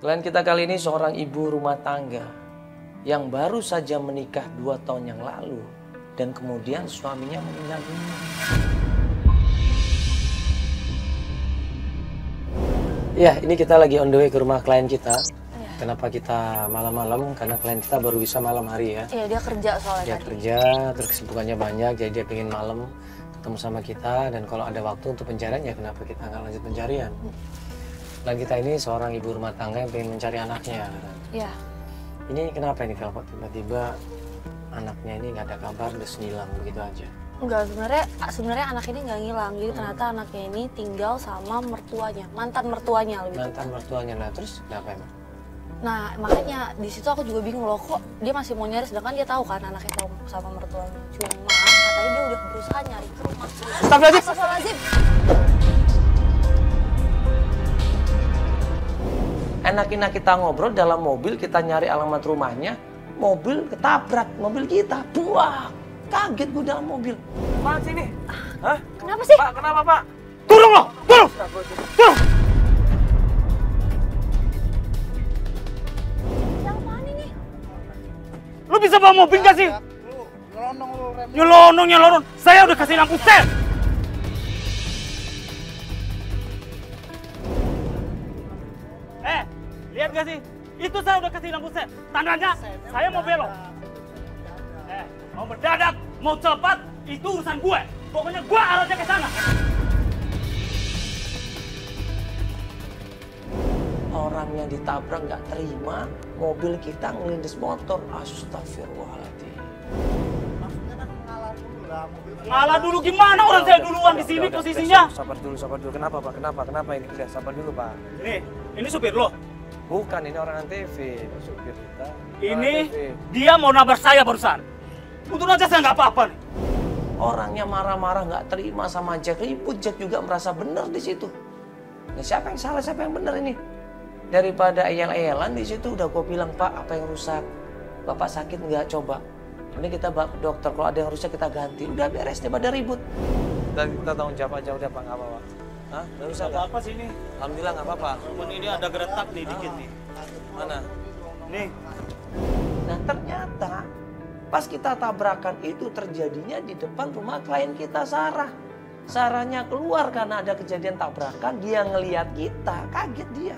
Klien kita kali ini seorang ibu rumah tangga yang baru saja menikah 2 tahun yang lalu dan kemudian suaminya meninggal dunia. Ya, ini kita lagi on the way ke rumah klien kita. Kenapa kita malam-malam? Karena klien kita baru bisa malam hari ya. Iya, dia kerja soalnya. Dia kerja, terus kesibukannya banyak, jadi dia pengen malam ketemu sama kita. Dan kalau ada waktu untuk pencarian, ya kenapa kita nggak lanjut pencarian? Dan kita ini seorang ibu rumah tangga yang pengen mencari anaknya. Iya. Ini kenapa ini kalau tiba-tiba anaknya ini nggak ada kabar, udah hilang begitu aja? Enggak, sebenarnya anak ini nggak ngilang. Jadi ternyata anaknya ini tinggal sama mertuanya, mantan mertuanya lebih. Mantan mertuanya, nah terus kenapa emang? Nah, makanya di situ aku juga bingung loh, kok dia masih mau nyari, sedangkan dia tahu kan anaknya sama mertuanya. Cuma katanya dia udah berusaha nyari ke rumah. Astagfirullahaladzim. Enak-enak kita ngobrol dalam mobil, kita nyari alamat rumahnya, mobil ketabrak, mobil kita, buah. Kaget gue dalam mobil. Pak, sini. Hah? Kenapa sih? Pak, kenapa Pak? Turun loh, turun! Turun! Yang mana nih? Lu bisa bawa mobil gak sih? Nyelonong. Saya udah kasih lampu sel. Lihat gak sih? Itu saya udah kasih lampu sel. Tandanya saya mau belok. Mau mendadak, mau cepat, itu urusan gue. Pokoknya gue arahnya ke sana. Orang yang ditabrak nggak terima, mobil kita ngelindes motor. Astagfirullahaladzim. Ngalah dulu gimana? Orang saya duluan di sini posisinya. Sabar dulu. Kenapa Pak? Kenapa ini? Udah sabar dulu Pak. Ini supir lo. Bukan, ini orang Antv, supir kita. Ini dia mau nabrak saya barusan. Untung aja saya nggak apa-apa nih. Orangnya marah-marah nggak terima sama Jack, ribut. Jack juga merasa benar di situ. Nah, siapa yang salah, siapa yang benar ini? Daripada eyel-eyelan di situ udah gue bilang, Pak, apa yang rusak? Bapak sakit nggak? Coba. Ini kita bawa ke dokter, kalau ada yang rusak kita ganti. Udah beres daripada ribut. Dan kita tanggung jawab aja udah Pak, nggak apa-apa. Hah? Nggak rusak nggak? Apa sih ini? Alhamdulillah nggak apa-apa. Cuman ini ada geretak nih dikit nih. Mana? Nih. Nah ternyata pas kita tabrakan itu terjadinya di depan rumah klien kita, Sarah. Sarahnya keluar karena ada kejadian tabrakan, dia ngelihat kita, kaget dia.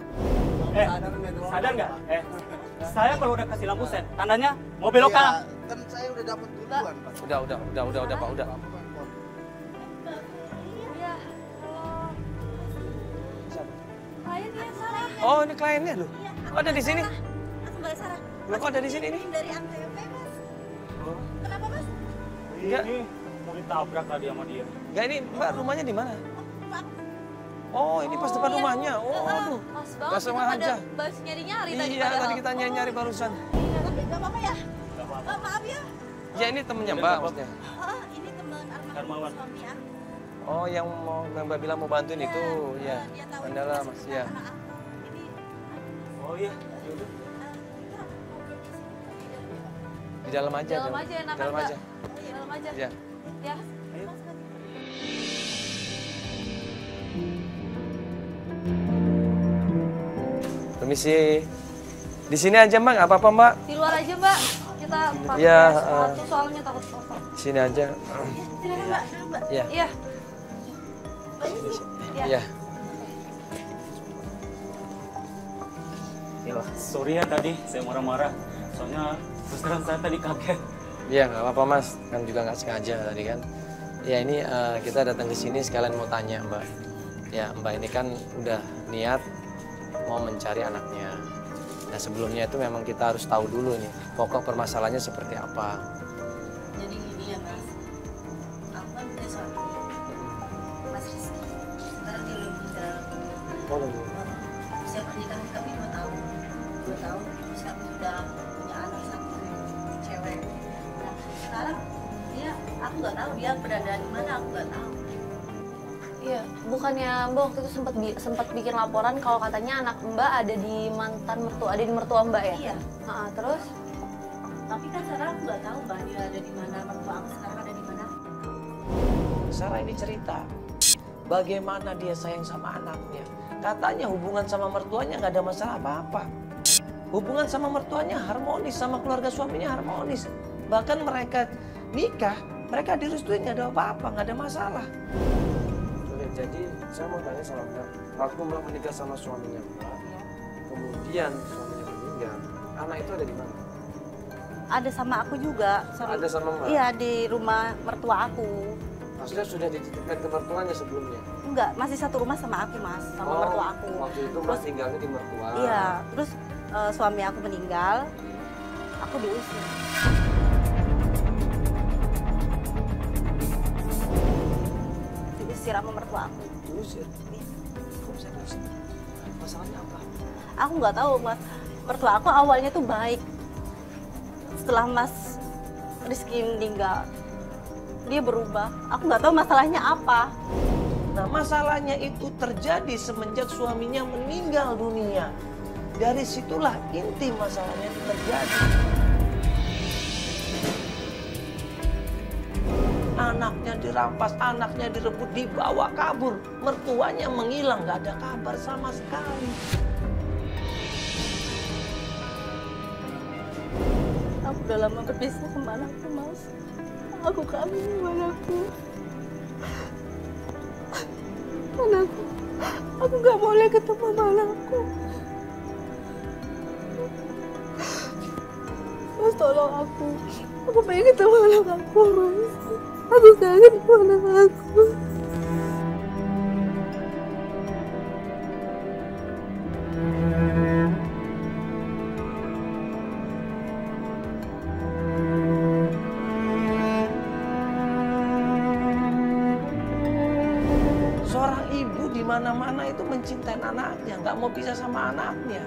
Sadar nggak? Saya kalau udah kasih lampu set, tandanya mau belok kanan. Kan saya udah dapat duluan, Pak. Udah Pak, udah. Iya. Kliennya Sarah. Oh ini kliennya loh. Kok ada di sini? Aku Mbak Sarah. Loh kok ada di sini ini? Dari Antv, Mas. Kenapa, Mas? Enggak. Ini mau ditabrak tadi sama dia. Enggak, ini Mbak rumahnya di mana? Pak. Oh ini pas depan rumahnya. Oh aduh. Pas Nggak banget, sengaja. Bas nyari-nyari tadi Iya padahal. tadi kita nyari barusan. Iya, tapi nggak apa-apa ya? Maaf ya. Ya ini temennya Mbak maksudnya. Ini teman Darmawan. suami ya. Oh yang Mbak bilang mau bantuin itu ya. Dia tahu Mandala ini Mas masuk ya. anak aku. Ini Oh iya. Di dalam aja. Dalam aja enakan, Dalam Mbak. aja. Dalam aja. Ya. Ya. Permisi. Di sini aja Mbak, nggak apa-apa Mbak. Di luar aja, Mbak. Kita pakai Iya, sepatu soalnya takut kotor. Di sini aja. silakan Mbak, Mbak. Iya. Iya. Iya. Sorry ya tadi saya marah-marah. Soalnya terus terang saya tadi kaget. Iya nggak apa-apa Mas, kan juga nggak sengaja tadi kan. Ya ini kita datang ke sini sekalian mau tanya Mbak. Ya Mbak ini kan udah niat mau mencari anaknya. Nah sebelumnya itu memang kita harus tahu dulu nih pokok permasalahannya seperti apa. Jadi gini ya, Mas. Aku kan punya suami. Mas Rizky. Sekarang dia belum bicara. Usia pernikahan kami 2 tahun. 2 tahun, terus kami sudah punya anak 1 cewek. Nah, sekarang aku nggak tahu dia berada di mana, aku nggak tahu. Iya, bukannya Mbak waktu itu sempat bikin laporan kalau katanya anak Mbak ada di mertua Mbak ya? Iya. Terus? Tapi kan sekarang aku nggak tahu Mbak dia ada di mana, mertua aku sekarang ada di mana. Sarah ini cerita bagaimana dia sayang sama anaknya. Katanya hubungan sama mertuanya nggak ada masalah apa-apa. Hubungan sama mertuanya harmonis, sama keluarga suaminya harmonis. Bahkan mereka nikah, mereka direstuin nggak ada apa-apa, nggak ada masalah. Oke, jadi saya mau tanya sama Mbak, waktu Mbak menikah sama suaminya Mbak, kemudian suaminya meninggal, anak itu ada di mana? Ada sama aku juga. Ada sama Mbak? Iya, di rumah mertua aku. Maksudnya sudah dititipkan ke mertuanya sebelumnya? Enggak, masih satu rumah sama aku, Mas, sama mertua aku. Waktu itu Mas tinggalnya di mertua? Iya, terus suami aku meninggal, aku diusir. Diusir sama mertua aku. Diusir? Kok bisa diusir? Masalahnya apa? Aku nggak tahu, Mas. Mertua aku awalnya tuh baik. Setelah Mas Rizky meninggal, dia berubah. Aku nggak tahu masalahnya apa. Nah, masalahnya itu terjadi semenjak suaminya meninggal dunia. Dari situlah inti masalahnya itu terjadi. Anaknya dirampas, anaknya direbut, dibawa kabur. Mertuanya menghilang, gak ada kabar sama sekali. Aku udah lama berpisah sama anakku, Mas. Aku kangen sama anakku. Anakku, aku nggak boleh ketemu sama anakku. Mas, tolong aku. Aku pengen ketemu anak aku, Mas. Aku kangen sama anak aku. Seorang ibu di mana-mana itu mencintai anaknya, nggak mau pisah sama anaknya.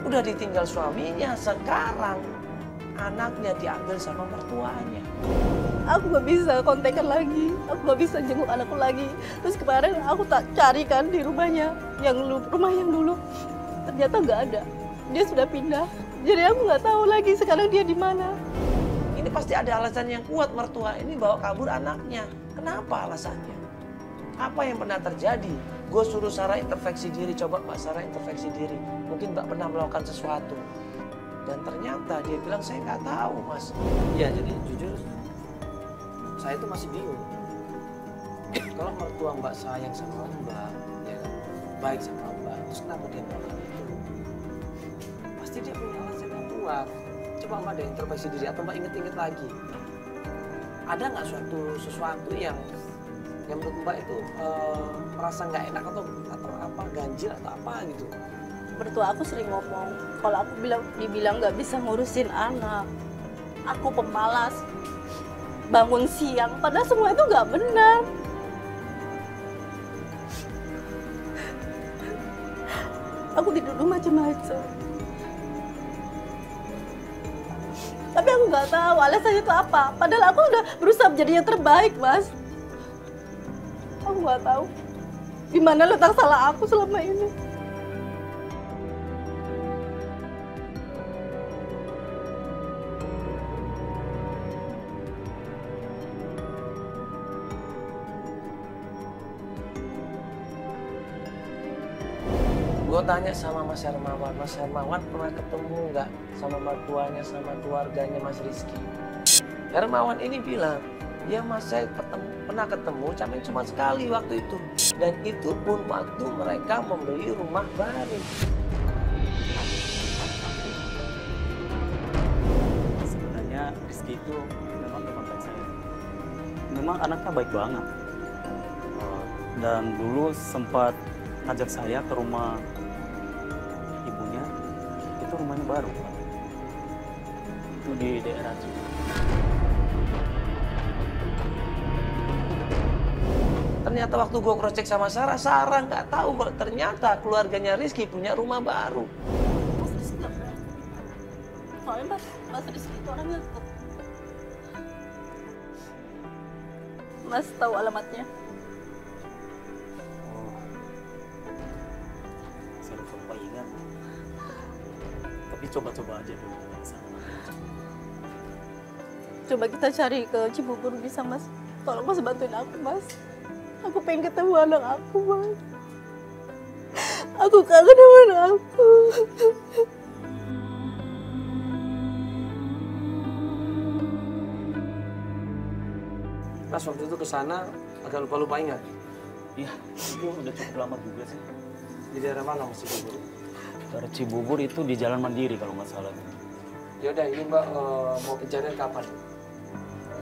Udah ditinggal suaminya, sekarang anaknya diambil sama mertuanya. Aku nggak bisa kontekan lagi. Aku nggak bisa jenguk anakku lagi. Terus kemarin aku tak carikan di rumahnya, rumah yang dulu. Ternyata nggak ada. Dia sudah pindah. Jadi aku nggak tahu lagi sekarang dia di mana. Ini pasti ada alasan yang kuat mertua ini bawa kabur anaknya. Kenapa alasannya? Apa yang pernah terjadi? Gue suruh Sarah introspeksi diri, coba Mbak Sarah introspeksi diri. Mungkin Mbak pernah melakukan sesuatu. Dan ternyata dia bilang, saya nggak tahu, Mas. Iya, jadi jujur, saya itu masih bingung. Kalau mertua Mbak sayang sama Mbak, ya kan, baik sama Mbak, terus kenapa dia melakukan itu? Pasti dia punya alasan yang kuat. Coba Mbak deh introspeksi diri, atau Mbak inget-inget lagi. Ada nggak sesuatu yang menurut Mbak itu merasa nggak enak atau apa, ganjil atau apa gitu? Mertua aku sering ngomong, kalau aku dibilang nggak bisa ngurusin anak, aku pemalas, bangun siang, padahal semua itu nggak benar. Aku dituduh macam-macam. Tapi aku nggak tahu alasannya itu apa. Padahal aku udah berusaha menjadi yang terbaik, Mas. Aku nggak tahu di mana letak salah aku selama ini. Gue tanya sama Mas Hermawan pernah ketemu nggak sama mertuanya, sama keluarganya Mas Rizky? Hermawan ini bilang, ya Mas saya pernah ketemu, cuma sekali waktu itu. Dan itu pun waktu mereka membeli rumah baru. Sebenarnya Rizky itu memang teman baik saya. Memang anaknya baik banget. Dan dulu sempat ngajak saya ke rumah ibunya, itu rumahnya baru. Itu di daerah Cibubur. Ternyata waktu gue cross check sama Sarah nggak tahu kalau ternyata keluarganya Rizky punya rumah baru. Mas Rizky nggak pernah. Soalnya Mas Rizky itu orangnya tetap. Mas tahu alamatnya? Saya lupa ingat. Tapi coba-coba aja dulu. Coba kita cari ke Cibubur bisa, Mas. Tolong Mas bantuin aku, Mas. Aku pengen ketemu anak aku, Mas. Aku kangen sama anak aku. Mas waktu itu ke sana agak lupa-lupa ingat. Iya, itu udah cukup lama juga sih. Di daerah mana Mas Cibubur? Dari Cibubur itu di Jalan Mandiri kalau nggak salah. Ya udah, ini Mbak mau pencarian kapan?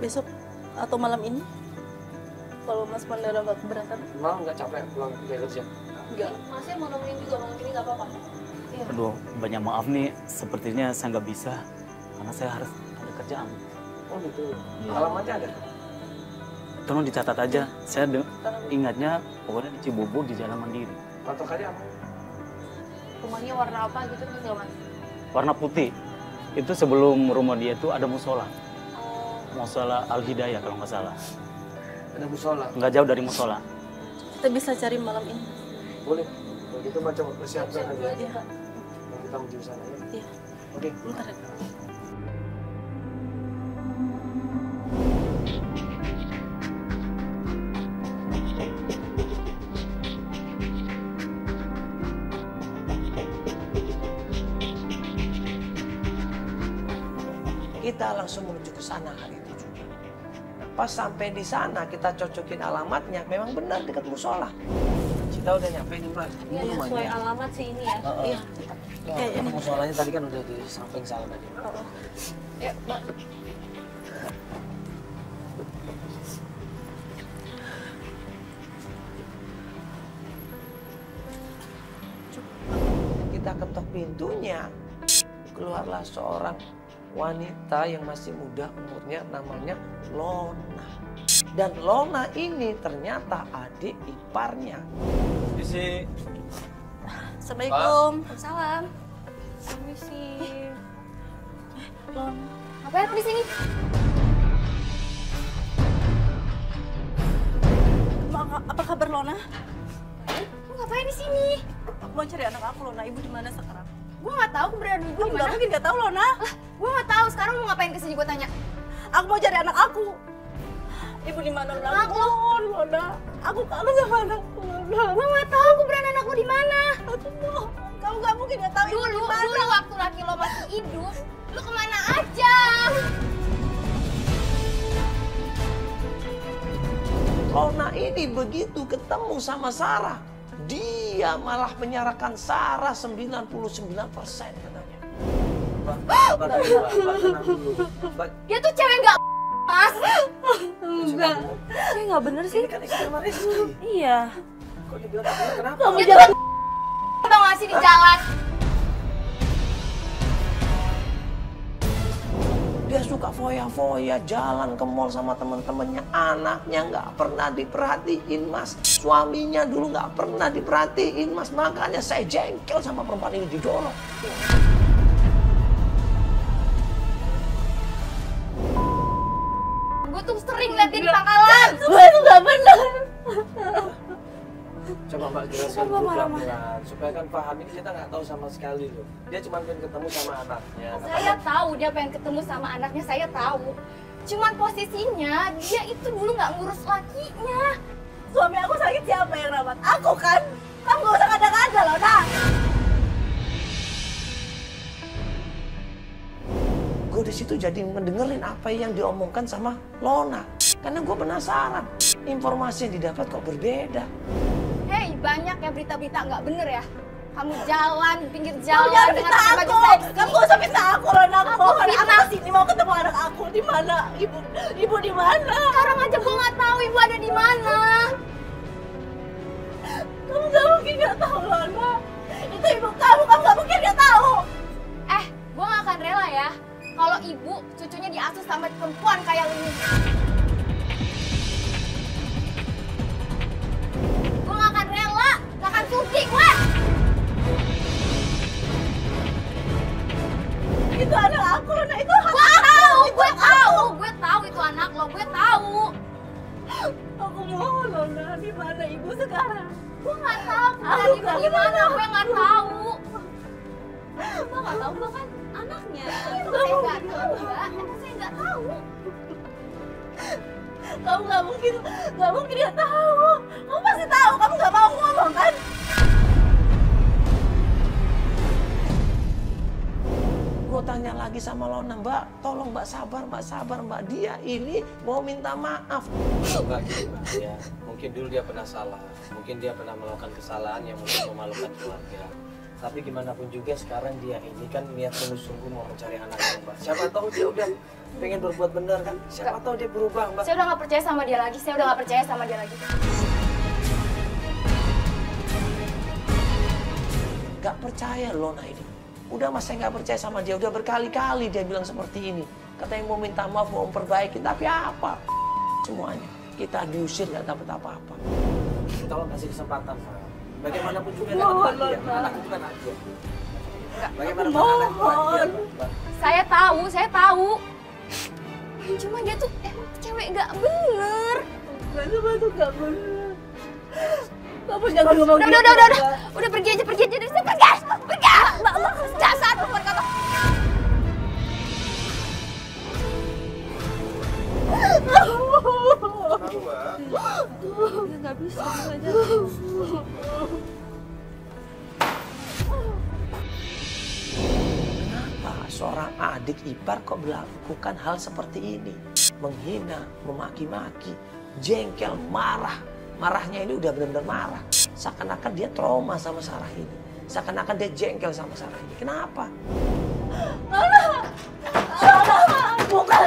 Besok atau malam ini? Kalau Mas Mandara nggak keberatan? Malah nggak capek pulang dari kerja? Enggak. Masnya mau nemenin juga malam ini nggak apa-apa. Iya. Aduh, banyak maaf nih, sepertinya saya nggak bisa karena saya harus ada kerjaan. Oh gitu. Alamatnya ada? Tolong dicatat aja. Saya ingatnya pokoknya di Cibubur di Jalan Mandiri. Patokannya apa? Rumahnya warna apa gitu nggak Mas? Warna putih. Itu sebelum rumah dia itu ada musola. Musola Al Hidayah kalau nggak salah. Ada musola. Nggak jauh dari musola. Kita bisa cari malam ini. Boleh. Kalau gitu Mbak coba persiapkan aja. Iya. Dan kita menuju sana ya. Iya. Oke. Bentar ya. Kita langsung menuju ke sana hari itu juga. Nah, pas sampai di sana kita cocokin alamatnya, memang benar dekat musola. Kita udah nyampe nih Mbak. Ini Iya, rumahnya. sesuai alamat sih ini ya. Iya. Nah, musolanya tadi kan udah di samping sana tadi. Ya, Mbak. Kita ketok pintunya, keluarlah seorang wanita yang masih muda umurnya, namanya Lona. Dan Lona ini ternyata adik iparnya. Isi. Assalamualaikum. Salam. Permisi. Lon. Ngapain aku di sini? Apa kabar Lona? Lu ngapain di sini? Aku mau cari anak aku Lona. Ibu di mana sekarang? Gua nggak tahu keberadaan ibu di Nggak mana. mungkin nggak tahu Lona. Gua nggak tahu. Sekarang lu ngapain kesini? Gua tanya. Aku mau cari anak aku. Ibu di mana Lona? Lona. Aku kangen sama anakku Lona. Gua nggak tahu keberadaan anak lu di mana. Aku mau. Kamu nggak mungkin nggak tahu ibu di Dulu mana. waktu laki lo masih hidup, lu kemana aja? Lona ini begitu ketemu sama Sarah, dia malah menyerahkan Sarah 99% katanya. Mbak tenang dulu. Mbak, Dia tuh cewek nggak mas. Enggak. Saya nggak bener sih. ini kan istri sama Rizky. Iya. Kok dibilang nggak bener, kenapa? Kamu Dia jangan. tuh tau gak sih di jalan? Dia suka foya-foya jalan ke mall sama teman-temannya. Anaknya nggak pernah diperhatiin mas. Suaminya dulu nggak pernah diperhatiin mas. Makanya saya jengkel sama perempuan ini didorong. Gue tuh sering liat dia di pangkalan. Gue itu nggak bener. Coba Mbak jelaskan dulu pelan-pelan. Supaya kan paham, ini kita nggak tahu sama sekali loh. Dia cuma pengen ketemu sama anaknya. Saya tahu dia pengen ketemu sama anaknya, saya tahu. Cuman posisinya dia itu dulu nggak ngurus lakinya. Suami aku sakit siapa yang rawat? Aku kan. Kamu nggak usah kadang-kadang Lona. Gue di situ jadi mendengerin apa yang diomongkan sama Lona. Karena gue penasaran. Informasi yang didapat kok berbeda. Hei, banyak ya berita-berita nggak bener ya. Kamu jalan di pinggir Kamu jalan jangan dengan fitnah pakai baju aku. seksi. Kamu nggak usah fitnah aku Lona. Aku mau fitnah. aku kesini mau ketemu anak aku. Di mana? Ibu di mana? Sekarang aja gue nggak tahu ibu ada di mana. Kamu nggak mungkin nggak tahu Lona. Itu ibu kamu nggak mungkin nggak tahu. Gue nggak akan rela ya kalau ibu cucunya diasuh sama perempuan kayak lu. Gue nggak akan rela, nggak akan sudi gue. Itu anak aku Lona. Itu Gue tahu itu anak lo, gue tahu. Aku mohon Lona. Di mana ibu sekarang? Gue nggak tahu keberadaan ibu gimana, gue nggak tahu. Gue nggak tahu, gue kan anaknya. Saya nggak tahu, Mbak. Saya nggak tahu. Kamu nggak mungkin dia tahu. Kamu pasti tahu, kamu nggak mau ngomong kan? Gue tanya lagi sama Lona, Mbak, tolong Mbak sabar, Mbak. Dia ini mau minta maaf. Enggak gitu, Mbak. Ya, mungkin dulu dia pernah salah, mungkin dia pernah melakukan kesalahan yang mungkin memalukan keluarga. Tapi gimana pun juga sekarang dia ini kan niat sungguh-sungguh mau mencari anaknya, Mbak. Siapa tahu dia udah pengen berbuat benar kan? Siapa tahu dia berubah, Mbak. Saya udah nggak percaya sama dia lagi. Gak percaya Lona ini. Udah Mas, saya nggak percaya sama dia. Udah berkali-kali dia bilang seperti ini. Katanya mau minta maaf, mau memperbaiki. Tapi apa? Semuanya. Kita diusir nggak dapat apa-apa. Tolong kasih kesempatan, Pak. Bagaimanapun juga anak dia. Anak itu kan anak dia. Bagaimanapun anak dia, Mbak. Saya tahu. Cuma dia tuh cewek nggak bener. Kenapa tuh nggak bener? Kamu jangan ngomong gitu. Udah pergi aja dari sini. Pergi. Mbak, dasar perempuan kata. Nggak bisa aja. Kenapa seorang adik ipar kok melakukan hal seperti ini? Menghina, memaki-maki, jengkel, marah. Marahnya ini udah benar-benar marah. Seakan-akan dia trauma sama Sarah ini. Seakan-akan dia jengkel sama Sarah ini. Kenapa? Bukan.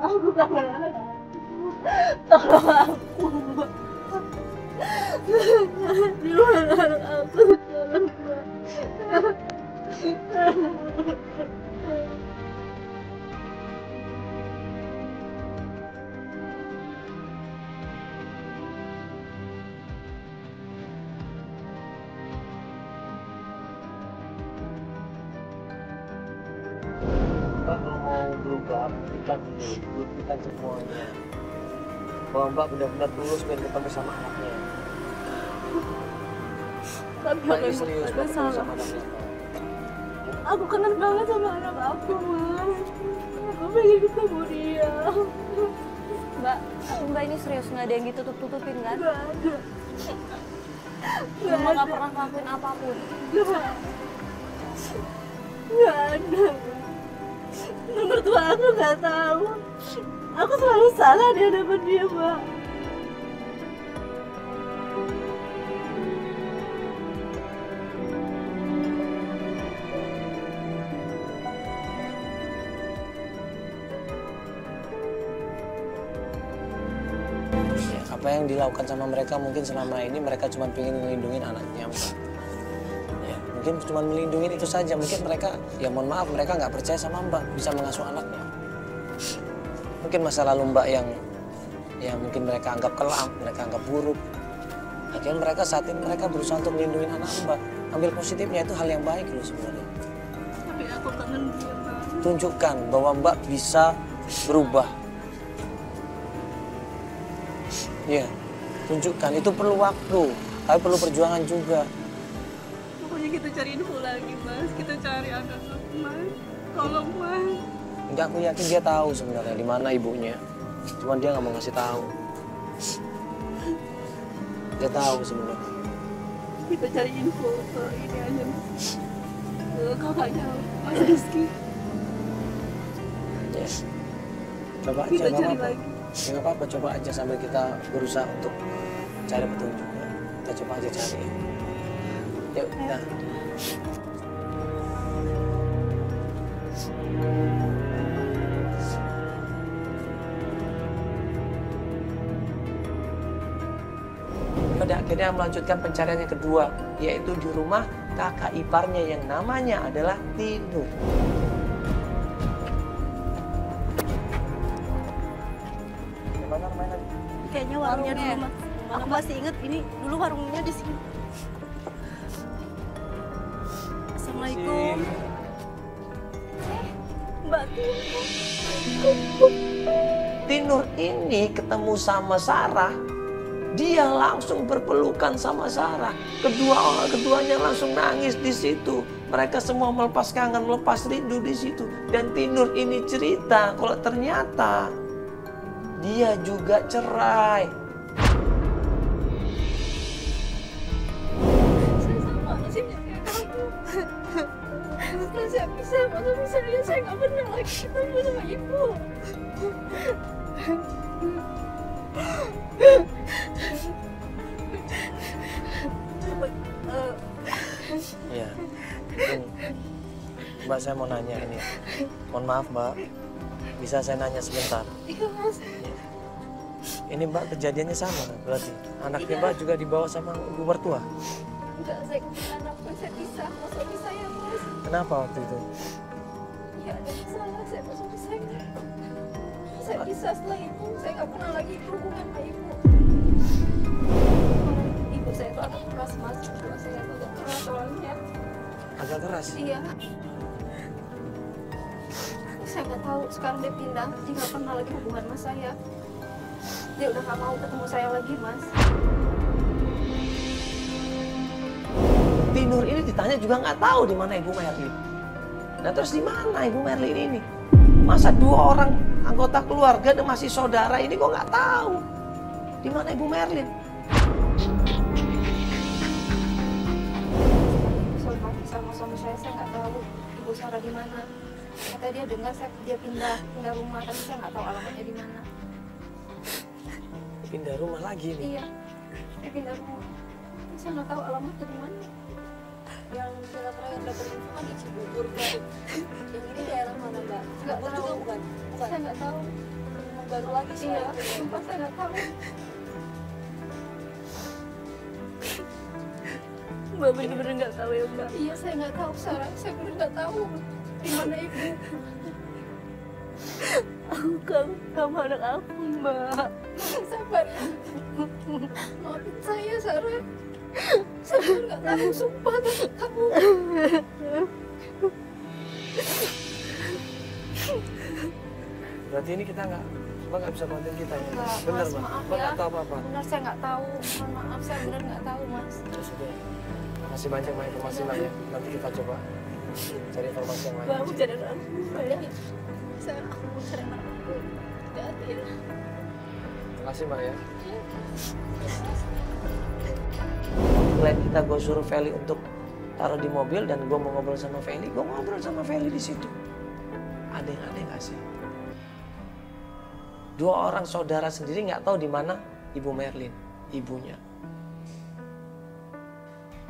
Aku kangen anakku. Tolong aku, Mbak. Di mana anak aku sekarang, Mbak? Kalau mau berubah, buktikan semuanya. Bahwa Mbak benar-benar tulus pengen ketemu sama anaknya. Tapi Mbak aku ini serius ada mau ketemu salah. sama anaknya. Aku kangen banget sama anak aku, Mas. Aku pengen ketemu dia. Mbak ini serius, nggak ada yang ditutup-tutupin kan? Gak ada. Mama nggak pernah ngelakuin apapun. Gak ada. Nomor tua aku gak tahu. Aku selalu salah di hadapan dia, Mbak. Ya, apa yang dilakukan sama mereka mungkin selama ini mereka cuma pengen melindungi anaknya, Mbak. Ya, mungkin cuma melindungi itu saja. Mungkin mereka, ya mohon maaf, mereka nggak percaya sama Mbak bisa mengasuh anaknya. Mungkin masa lalu Mbak yang mungkin mereka anggap kelam, mereka anggap buruk. Akhirnya mereka saat ini mereka berusaha untuk melindungi anak Mbak. Ambil positifnya, itu hal yang baik loh sebenarnya. Tapi aku kangen dia, Mbak. Tunjukkan bahwa Mbak bisa berubah. Ya, tunjukkan. Itu perlu waktu, tapi perlu perjuangan juga. Pokoknya kita cari info lagi, Mas. Kita cari anak aku, Mas. Tolong, Mas. Enggak, aku yakin dia tahu sebenarnya di mana ibunya. Cuman dia nggak mau ngasih tahu. Dia tahu sebenarnya. Kita cari info ke ini aja, Mas. Ke kakaknya Mas Rizky. Ya. Coba aja, Kita nggak cari apa-apa. lagi. Ya nggak apa-apa, coba aja sambil kita berusaha untuk cari petunjuk. Kita coba aja cari. Yuk, kita. Pada akhirnya melanjutkan pencarian yang kedua, yaitu di rumah kakak iparnya yang namanya adalah Tinu. Gimana namanya tadi? Kayaknya warungnya dulu, Mas. Aku masih inget ini dulu warungnya di sini. Assalamualaikum. Mbak Tinur ini ketemu sama Sarah, dia langsung berpelukan sama Sarah. Keduanya langsung nangis di situ. Mereka semua melepas kangen, melepas rindu di situ. Dan Tinur ini cerita kalau ternyata dia juga cerai. Saya sama nasibnya kayak kamu. Setelah saya pisah sama suami saya nggak pernah lagi ketemu sama ibu. Iya. Mbak, saya mau nanya ini. Mohon maaf Mbak, bisa saya nanya sebentar? Iya Mas. Ini Mbak kejadiannya sama berarti? Anaknya Mbak juga dibawa sama ibu mertua? Enggak, saya anak saya pisah sama suami saya Mas. Kenapa waktu itu? Ya ada masalah saya sama suami saya. Saya pisah setelah itu, saya nggak pernah lagi berhubungan sama ibu. Ibu saya itu agak keras Mas, ibu saya itu agak keras orangnya. Agak keras? Iya. Saya nggak tahu, sekarang dia pindah, dia nggak pernah lagi hubungan sama saya. Dia udah nggak mau ketemu saya lagi Mas. Tinur ini ditanya juga nggak tahu di mana Ibu Merlin. Nah terus di mana Ibu Merlin ini? Masa 2 orang anggota keluarga dan masih saudara ini kok nggak tahu di mana Ibu Merlin? Sama suami saya nggak tahu ibu Sarah di mana. Katanya dia dengar dia pindah rumah, tapi saya nggak tahu alamatnya di mana. Pindah rumah lagi nih. Iya, dia pindah rumah. Saya nggak tahu alamatnya di mana. Yang daerah terakhir dapat info kan di Cibubur, Mbak. Yang ini daerah mana, Mbak? Nggak tahu. Bukan. Saya nggak tahu. Baru lagi saya. Iya, sumpah saya nggak tahu. Mbak bener-bener nggak tahu ya Mbak? Iya saya nggak tahu Sarah, saya bener nggak tahu di mana ibu. Kamu anak aku Mbak. Sabar. Maafin saya Sarah. Saya bener nggak tahu, sumpah takut kamu. Berarti ini kita nggak bisa konten kita ya? Enggak, Bener Mas, Mbak? maaf Mbak ya. nggak tahu apa-apa? Bener saya nggak tahu. Mohon maaf saya bener nggak tahu Mas. Terus udah. Masih banyak Mbak informasi Mbak ya. Nanti kita coba cari informasi yang lain. Mbak aku jadi anak aku. Saya aku mau cari anak aku. Hati-hati ya. Terima kasih Mbak ya. Selain kita gue suruh Feli untuk taruh di mobil dan gue mau ngobrol sama Feli, gue ngobrol sama Feli di situ. Ada yang aneh nggak sih? 2 orang saudara sendiri nggak tahu di mana Ibu Merlin, ibunya.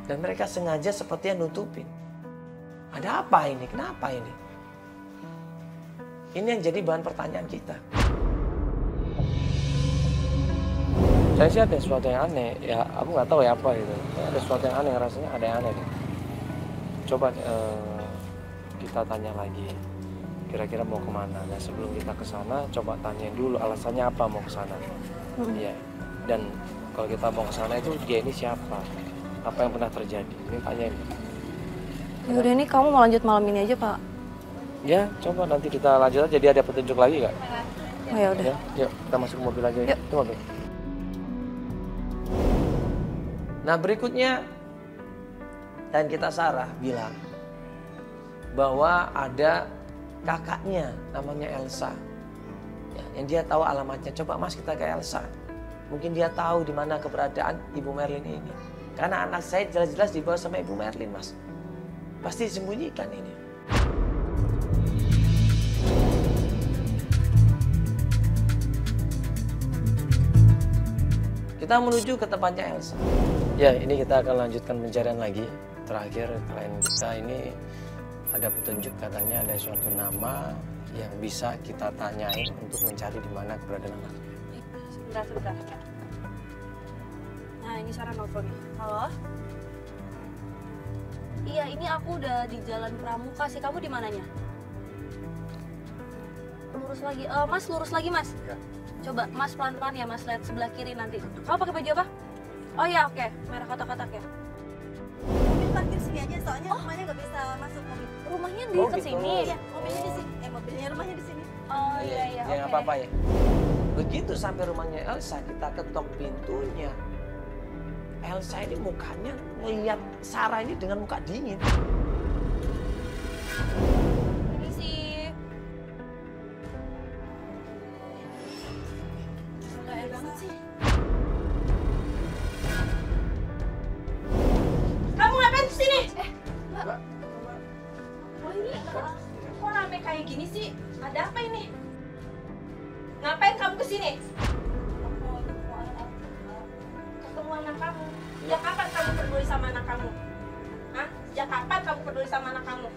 Dan mereka sengaja sepertinya nutupin. Ada apa ini? Kenapa ini? Ini yang jadi bahan pertanyaan kita. Saya sih ada sesuatu yang aneh. Ya aku nggak tahu ya apa gitu. Ada sesuatu yang aneh, rasanya ada yang aneh deh. Coba kita tanya lagi. Kira-kira mau kemana? Nah sebelum kita ke sana, coba tanya dulu alasannya apa mau ke sana. Iya. Dan kalau kita mau ke sana itu dia ini siapa? Apa yang pernah terjadi? Ini tanyain. Ya udah nih kamu mau lanjut malam ini aja Pak. Ya coba nanti kita lanjut aja. Jadi ada petunjuk lagi nggak? Oh ya udah. Ya, yuk kita masuk ke mobil aja. Yuk. Itu mobil. Nah berikutnya dan kita Sarah bilang bahwa ada kakaknya namanya Elsa, ya, yang dia tahu alamatnya. Coba Mas kita ke Elsa, mungkin dia tahu di mana keberadaan Ibu Merlin ini. Karena anak saya jelas-jelas dibawa sama Ibu Merlin Mas, pasti disembunyikan ini. Kita menuju ke tempatnya Elsa. Ya ini kita akan lanjutkan pencarian lagi. Terakhir klien kita ini ada petunjuk katanya ada suatu nama yang bisa kita tanyain untuk mencari di mana keberadaan anaknya. Sebentar. Nah ini Sarah nelfon nih. Halo? Iya ini aku udah di Jalan Pramuka sih. Kamu di mananya? Lurus lagi. Mas lurus lagi Mas. Ya. Coba Mas pelan-pelan ya Mas, lihat sebelah kiri nanti. Kamu pakai baju apa? Oh ya oke, merah kotak-kotak ya. Mungkin parkir sini. sini aja, soalnya rumahnya nggak bisa masuk mobil. Rumahnya di Oh, ke gitu. sini. Iya, mobilnya di sini. Mobilnya rumahnya di sini. Oh iya iya. Ya nggak oke. apa-apa ya. Begitu sampai rumahnya Elsa, kita ketok pintunya. Elsa ini mukanya ngeliat Sarah ini dengan muka dingin. Ini sih. Nggak enak banget sih. Kamu ngapain di sini? Mbak, Oh ini kok rame kayak gini sih? Ada apa ini? Ngapain kamu kesini? Ketemu anak kamu. Sejak kapan kamu peduli sama anak kamu? Hah? Sejak kapan kamu peduli sama anak kamu?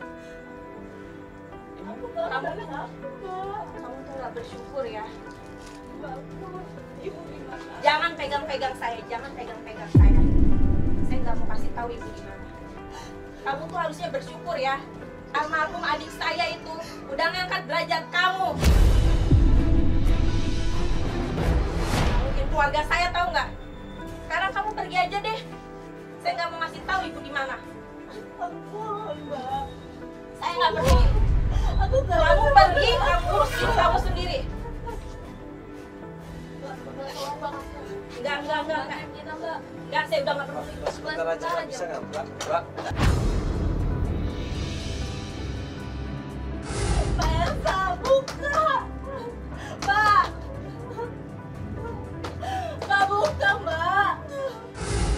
Kamu tuh nggak bersyukur ya. Jangan pegang-pegang saya, jangan pegang-pegang saya. Saya nggak mau kasih tahu ibu di mana. Kamu tuh harusnya bersyukur ya. Almarhum adik saya itu udah ngangkat derajat kamu. Mungkin keluarga saya tahu nggak? Sekarang kamu pergi aja deh. Saya nggak mau ngasih tahu ibu di mana. Saya nggak peduli. Kamu pergi, kamu urus diri kamu sendiri. Enggak. Enggak, saya udah nggak peduli. Mbak, sebentar aja, Mbak. Bisa nggak, Mbak? Mbak. Mbak Elsa, buka! Mbak! Mbak, buka, Mbak!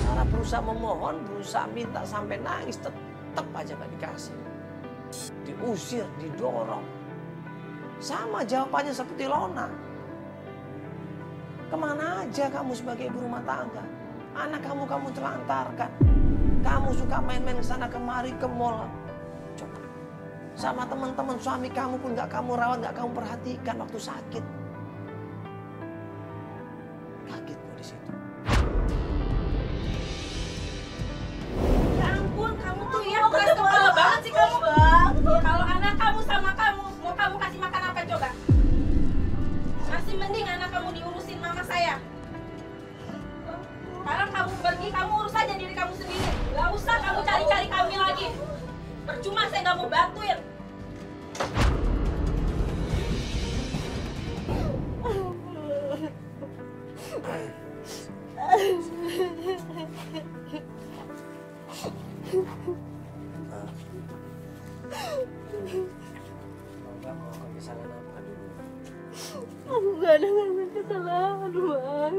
Sarah berusaha memohon, berusaha minta sampai nangis, tetap aja nggak dikasih. Diusir, didorong. Sama jawabannya seperti Lona. Kemana aja kamu sebagai ibu rumah tangga? Anak kamu telantarkan. Kamu suka main-main ke sana kemari ke mall. Coba. Sama teman-teman suami kamu pun nggak kamu rawat, nggak kamu perhatikan waktu sakit. Kaget gue di situ. Ya ampun, kamu tuh ya keras kepala banget sih kamu. Kalau anak kamu sama kamu, mau kamu kasih makan apa coba? Masih mending anak kamu diurusin mama saya. Sekarang kamu pergi, kamu urus aja diri kamu sendiri. Gak usah kamu cari-cari kami lagi. Percuma saya gak mau bantuin. Mbak mau kesalahan apa dulu? Aku gak ada ngambil kesalahan, Mas.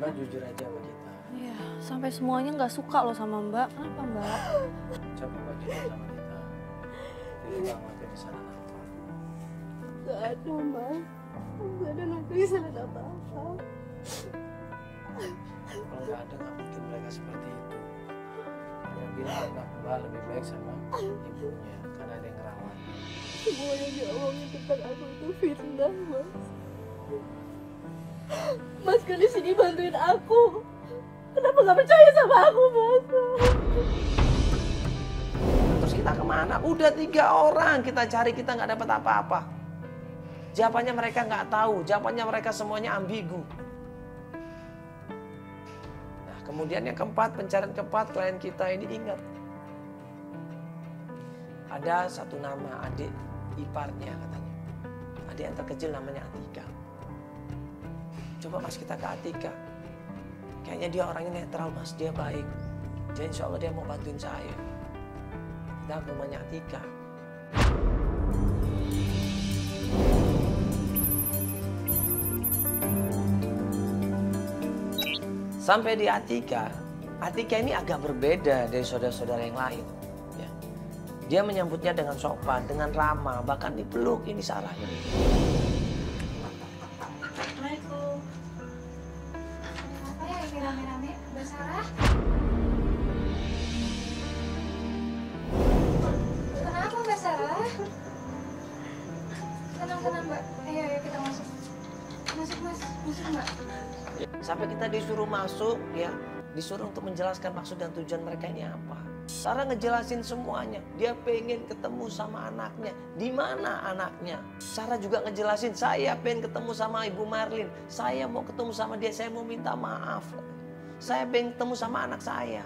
Mbak jujur aja sama kita. Iya, sampai semuanya nggak suka loh sama Mbak. Kenapa Mbak? Coba Mbak jujur sama kita. Jadi Mbak ngelakuin kesalahan apa? Gak ada, Mas. Aku gak ada ngambil kesalahan apa-apa. Kalau nggak ada nggak mungkin mereka seperti itu. Yang bilang anak Mbak lebih baik sama ibunya karena ada yang ngerawat. Semua yang diomongin tentang aku itu fitnah, Mas. Mas kan di sini bantuin aku. Kenapa gak percaya sama aku, Mas? Terus kita kemana? Udah 3 orang kita cari, kita nggak dapat apa-apa. Jawabannya mereka nggak tahu, jawabannya mereka semuanya ambigu. Nah kemudian yang keempat, pencarian keempat, klien kita ini ingat. Ada satu nama adik iparnya katanya. Adik yang terkecil namanya Atika. Coba mas kita ke Atika. Kayaknya dia orangnya netral mas, dia baik. Jadi insya Allah dia mau bantuin saya. Kita ke rumahnya Atika. Sampai di Atika ini agak berbeda dari saudara-saudara yang lain. Ya. Dia menyambutnya dengan sopan, dengan ramah, bahkan dipeluk ini Sarah ini. Assalamualaikum. Apa ya ini rame-rame? Mbak Sarah? Kenapa Mbak Sarah? Tenang Mbak. Ayo kita masuk. Masuk Mas, masuk Mbak. Sampai kita disuruh masuk ya, disuruh untuk menjelaskan maksud dan tujuan mereka ini apa. Sarah ngejelasin semuanya, dia pengen ketemu sama anaknya. Di mana anaknya? Sarah juga ngejelasin, saya pengen ketemu sama Ibu Marlin. Saya mau ketemu sama dia, saya mau minta maaf. Saya pengen ketemu sama anak saya.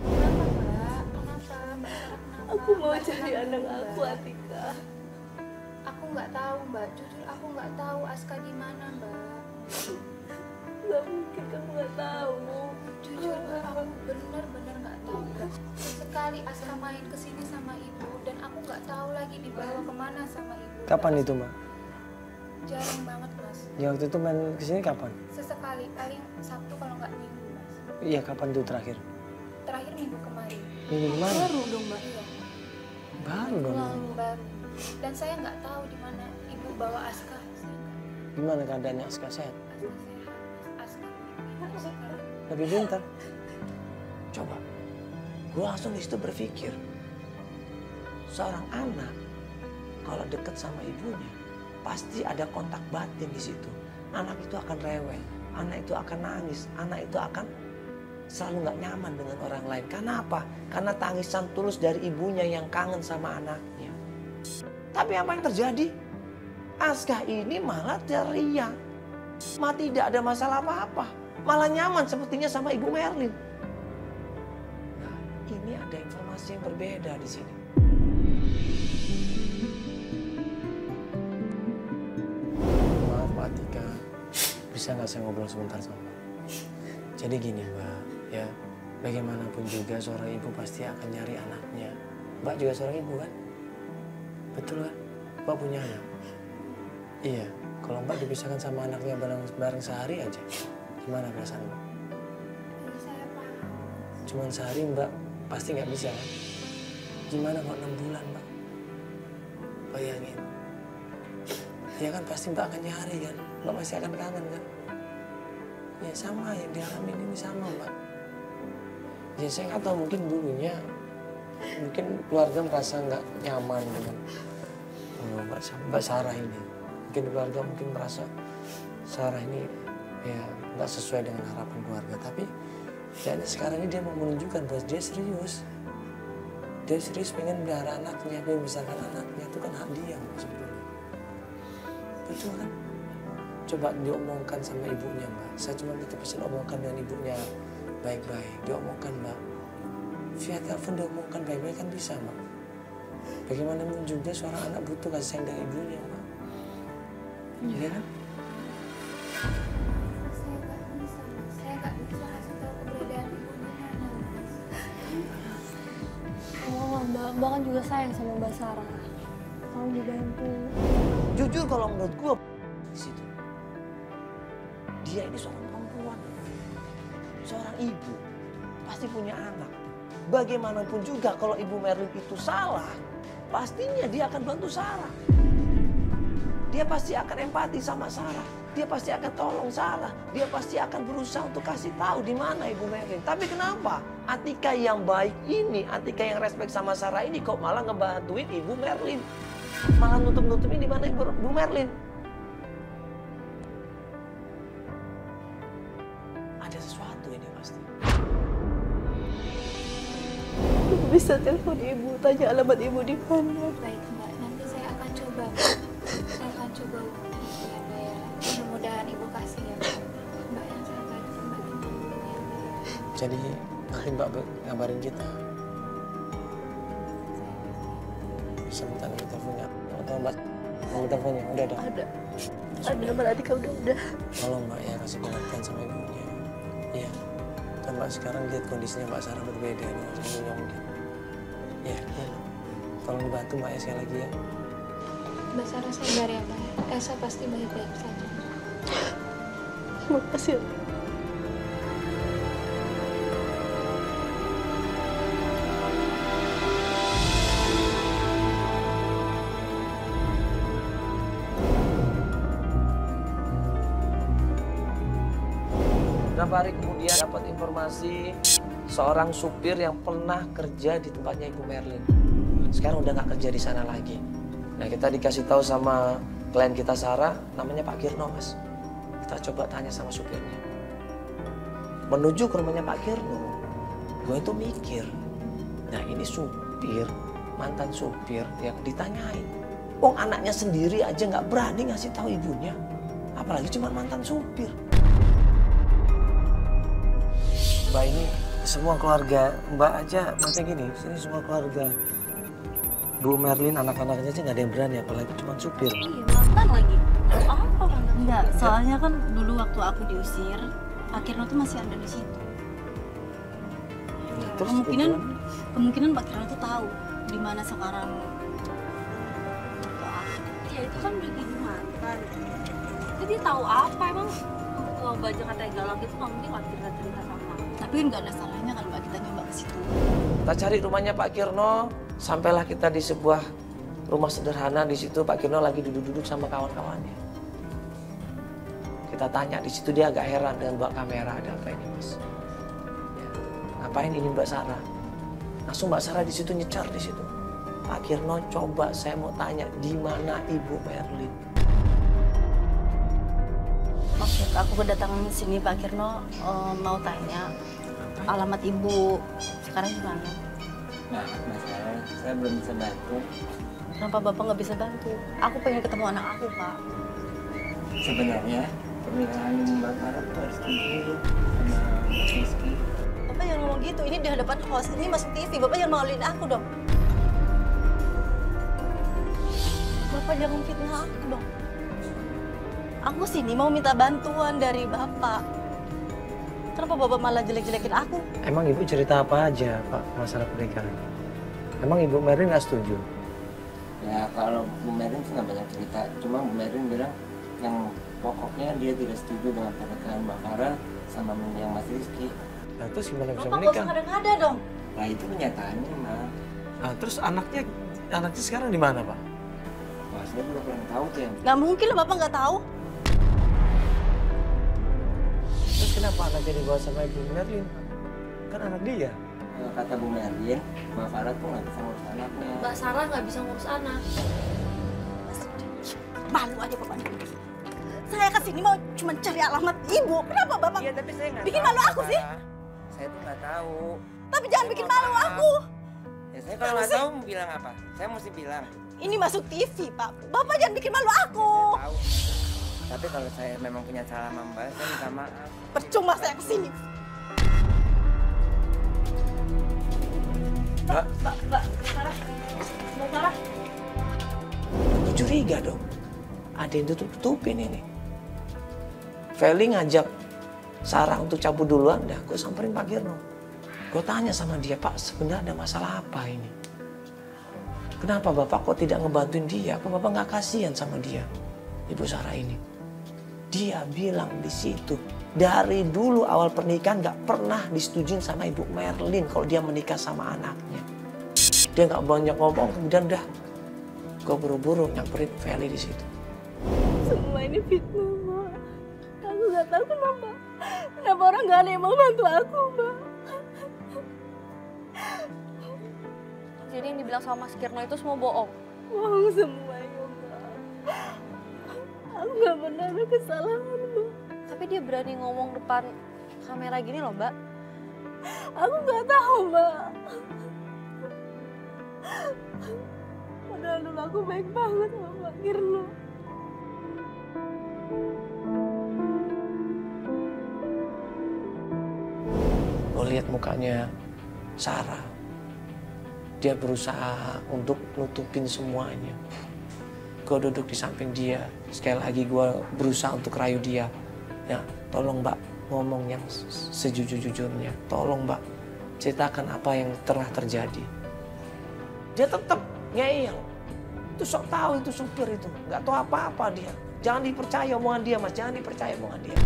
Kenapa Mbak? Kenapa? Mbak Sarah kenapa? Aku mau Mbak cari tenang anak dulu, aku, Mbak. Atika. Aku nggak tahu Mbak, jujur aku nggak tahu Aska di mana Mbak. Gak mungkin kamu gak tahu. Jujur Mbak, aku benar-benar nggak tahu Mbak. Sekali Aska main kesini sama ibu dan aku nggak tahu lagi dibawa kemana sama ibu. Kapan Mbak. itu, Mbak? Jarang banget Mas. Ya waktu itu main kesini kapan? Sesekali, paling Sabtu kalau nggak Minggu Mas. Iya, kapan itu terakhir? Terakhir Minggu kemarin. Minggu kemarin? Baru dong Mbak. Iya. Baru dong. Baru. Dan saya nggak tahu di mana ibu bawa Aska. Saya nggak Gimana keadaannya Aska sehat? tahu. Aska sehat, Mas. Aska sekarang. Lebih pintar? Coba, gue langsung di situ berpikir, seorang anak kalau deket sama ibunya, pasti ada kontak batin di situ. Anak itu akan rewel, anak itu akan nangis, anak itu akan selalu nggak nyaman dengan orang lain. Karena apa? Karena tangisan tulus dari ibunya yang kangen sama anaknya. Tapi apa yang terjadi? Aska ini malah ceria, malah tidak ada masalah apa-apa, malah nyaman sepertinya sama ibu Merlin. Nah, ini ada informasi yang berbeda di sini. Maaf Mbak Atika, bisa nggak saya ngobrol sebentar sama Mbak? Jadi gini Mbak, ya bagaimanapun juga seorang ibu pasti akan nyari anaknya. Mbak juga seorang ibu kan? Betul kan? Mbak punya anak? Iya, kalau Mbak dipisahkan sama anaknya bareng sehari aja, gimana perasaan Mbak? Saya paham. Cuman sehari Mbak pasti nggak bisa kan? Gimana kalau 6 bulan Mbak? Bayangin. Ya kan pasti Mbak akan nyari kan? Mbak pasti akan kangen kan? Ya sama yang dialami ini sama Mbak. Ya saya nggak tahu mungkin dulunya, mungkin keluarga merasa nggak nyaman dengan Mbak Sarah ini. Mungkin keluarga mungkin merasa Sarah ini ya nggak sesuai dengan harapan keluarga. Tapi jadi sekarang ini dia mau menunjukkan bahwa dia serius. Dia serius pengen melihara anaknya, pengen membesarkan anaknya. Itu kan hak dia sebetulnya. Betul kan? Coba diomongkan sama ibunya Mbak. Saya cuma minta pesan omongkan dengan ibunya baik-baik. Diomongkan Mbak. Via telepon diomongkan baik-baik kan bisa Mbak. Bagaimanapun juga seorang anak butuh kasih sayang dari ibunya Mbak. Iya kan? Saya nggak bisa, Mas. Saya nggak bisa kasih tahu keberadaan ibunya mana, Mas. Oh Mbak kan juga sayang sama Mbak Sarah. Kamu dibantu. Jujur kalau menurut gue di situ, dia ini seorang perempuan, seorang ibu, pasti punya anak. Bagaimanapun juga kalau ibu Merlin itu salah, pastinya dia akan bantu Sarah. Dia pasti akan empati sama Sarah. Dia pasti akan tolong Sarah. Dia pasti akan berusaha untuk kasih tahu di mana ibu Merlin. Tapi kenapa Atika yang baik ini, Atika yang respect sama Sarah ini kok malah ngebantuin ibu Merlin? Malah nutup-nutupin di mana ibu Merlin? Ada sesuatu ini pasti. Aku bisa telepon ibu, tanya alamat ibu di mana. Baik Mbak, nanti saya akan coba. Saya akan coba hubungi ya Mbak ya. Mudah-mudahan ibu kasih ya Mbak yang saya tadi Mbak minta dulu ya Mbak ya. Jadi nanti Mbak ngabarin kita. Bisa minta nomor teleponnya atau Mbak nomor teleponnya udah ada. Ada Mbak Atika udah. Tolong Mbak ya kasih pengertian sama ibunya. Iya. Dan Mbak sekarang lihat kondisinya Mbak Sarah berbeda dengan sebelumnya mungkin. Iya. Tolong dibantu Mbak ya sekali lagi ya. Mbak Sarah sabar ya Mbak. Elsa pasti baik-baik saja. Terima kasih. Beberapa hari kemudian dapat informasi seorang supir yang pernah kerja di tempatnya Ibu Merlin. Sekarang udah nggak kerja di sana lagi. Nah kita dikasih tahu sama klien kita Sarah, namanya Pak Kirno Mas. Kita coba tanya sama supirnya. Menuju ke rumahnya Pak Kirno, gue itu mikir, nah ini supir, mantan supir yang ditanyain. Wong anaknya sendiri aja nggak berani ngasih tahu ibunya, apalagi cuma mantan supir. Mbak ini semua keluarga Mbak aja maksudnya gini, sini semua keluarga Bu Merlin anak-anaknya aja nggak ada yang berani, apalagi cuma supir. Iya, mantan lagi. Apa mantan? Enggak, soalnya kan dulu waktu aku diusir, Pak Kirno tuh masih ada di situ. Nah, terus Kemungkinan Pak Kirno tuh tahu di mana sekarang mertua aku. Ya itu kan udah jadi mantan. Jadi dia tahu apa emang? Kalau Bajang katanya galak itu nggak mungkin lah cerita sama. Tapi kan nggak ada salahnya kan Mbak kita nyoba ke situ. kita cari rumahnya Pak Kirno, sampailah kita di sebuah rumah sederhana. Di situ Pak Kirno lagi duduk-duduk sama kawan-kawannya. Kita tanya di situ, dia agak heran dengan bawa kamera, ada apa ini Mas? Ya, ngapain ini Mbak Sarah? Langsung Mbak Sarah di situ nyecar di situ. Pak Kirno, coba saya mau tanya di mana Ibu Merlin? Maksud aku kedatangan sini Pak Kirno mau tanya alamat ibu sekarang gimana? Nah, masalah saya belum bisa bantu. Kenapa Bapak nggak bisa bantu? Aku pengen ketemu anak aku, Pak. Sebenarnya pernikahan Mbak Farah tuh harus dulu sama Mas Rizky. Bapak jangan ngomong gitu, ini di hadapan host, ini masuk TV. Bapak jangan maluin aku dong. Bapak jangan fitnah aku dong. Aku sini mau minta bantuan dari Bapak. Kenapa Bapak malah jelek-jelekin aku? Emang Ibu cerita apa aja Pak masalah pernikahan? Emang Ibu Merlin nggak setuju? Ya kalau Bu Merin sih nggak banyak cerita. Cuma Bu Merin bilang yang pokoknya dia tidak setuju dengan pernikahan Mbak Farah sama yang Mas Rizky. Nah terus gimana bisa Bapak nggak menikah? usah ngada-ngada dong. Nah itu kenyataannya Mbak. Nah terus anaknya sekarang di mana Pak? Wah saya belum pernah tahu tuh yang. Nggak mungkin lah Bapak nggak tahu. Terus kenapa anaknya dibawa sama Ibu Merlin? Kan anak dia. Kata Bu Merlin, Mbak Farah tuh nggak bisa ngurus anaknya. Mbak Sarah nggak bisa ngurus anak. Malu aja Bapaknya. Saya kesini mau cuma cari alamat ibu. Kenapa Bapak Iya tapi saya nggak bikin tahu, malu aku sih? Farah. Saya tuh nggak tahu. Tapi jangan bikin malu aku. Ya saya kalau nggak tahu mau bilang apa? Saya mesti bilang. Ini masuk TV, Pak. Bapak jangan bikin malu aku. Saya tahu. Tapi kalau saya memang punya salah sama Mbak, saya minta maaf. Percuma saya kesini. Mbak, Sarah. Mbak Sarah. curiga dong. Ada yang tutup-tutupin ini. Feli ngajak Sarah untuk cabut duluan, dah gue samperin Pak Kirno. Gue tanya sama dia, Pak sebenarnya ada masalah apa ini? Kenapa Bapak kok tidak ngebantuin dia? Apa Bapak nggak kasihan sama dia? Ibu Sarah ini. Dia bilang di situ, dari dulu awal pernikahan nggak pernah disetujuin sama Ibu Merlin kalau dia menikah sama anaknya. Dia nggak banyak ngomong, kemudian udah gue buru-buru nyamperin Feli di situ. Semua ini fitnah, Mbak. Aku nggak tahu kenapa. Kenapa orang nggak ada yang mau bantu aku, Mbak. Jadi yang dibilang sama Mas Kirno itu semua bohong. Bohong semuanya, Mbak. Aku nggak pernah ada kesalahan, Mbak. Tapi dia berani ngomong depan kamera gini loh, Mbak. Aku nggak tahu, Mbak. Padahal dulu aku baik banget sama Pak Kirno. Gue lihat mukanya Sarah. Dia berusaha untuk nutupin semuanya. Gue duduk di samping dia. Sekali lagi gue berusaha untuk rayu dia. Ya, tolong Mbak ngomong yang sejujur-jujurnya. Tolong Mbak ceritakan apa yang telah terjadi. Dia tetap ngeyel. Itu sok tahu itu supir itu. Nggak tahu apa-apa dia. Jangan dipercaya omongan dia Mas. Jangan dipercaya omongan dia.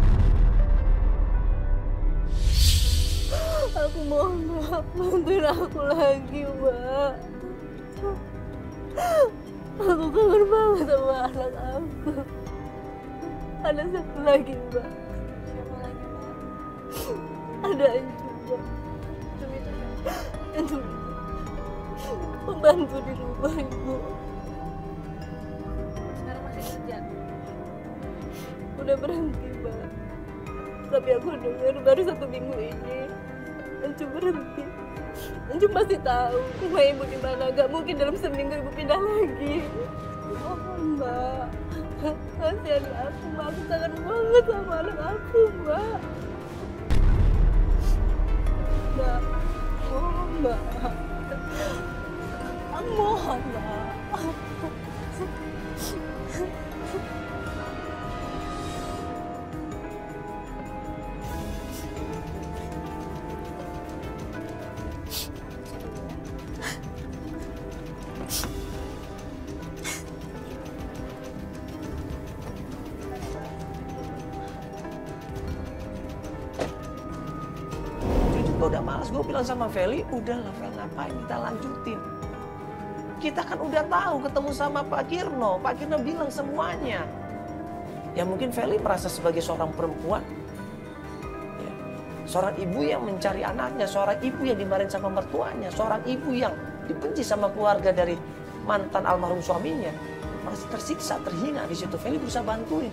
Aku mohon maaf, bantuin aku lagi, Mbak. Aku kangen banget sama anak aku. Ada satu lagi, Mbak. Siapa lagi, Mbak? Ada Encu, Mbak. Encu pembantu di rumah Ibu. Sekarang masih kerja. Udah berhenti, Mbak. Tapi aku dengar baru 1 minggu ini Encu berhenti. Encu pasti tahu rumah Ibu di mana. Gak mungkin dalam seminggu Ibu pindah lagi. Mohon, Mbak. Kasihan aku, Mbak. Aku kangen banget sama anak aku, Mbak. Mbak, Mbak. Oh, Mbak. Mohon, Mbak. Udah malas, gue bilang sama Feli, udahlah Fel, ngapain kita lanjutin. Kita kan udah tahu ketemu sama Pak Kirno bilang semuanya. Ya mungkin Feli merasa sebagai seorang perempuan, ya, seorang ibu yang mencari anaknya, seorang ibu yang dimarahin sama mertuanya, seorang ibu yang dibenci sama keluarga dari mantan almarhum suaminya, merasa tersiksa, terhina. Di situ Feli berusaha bantuin.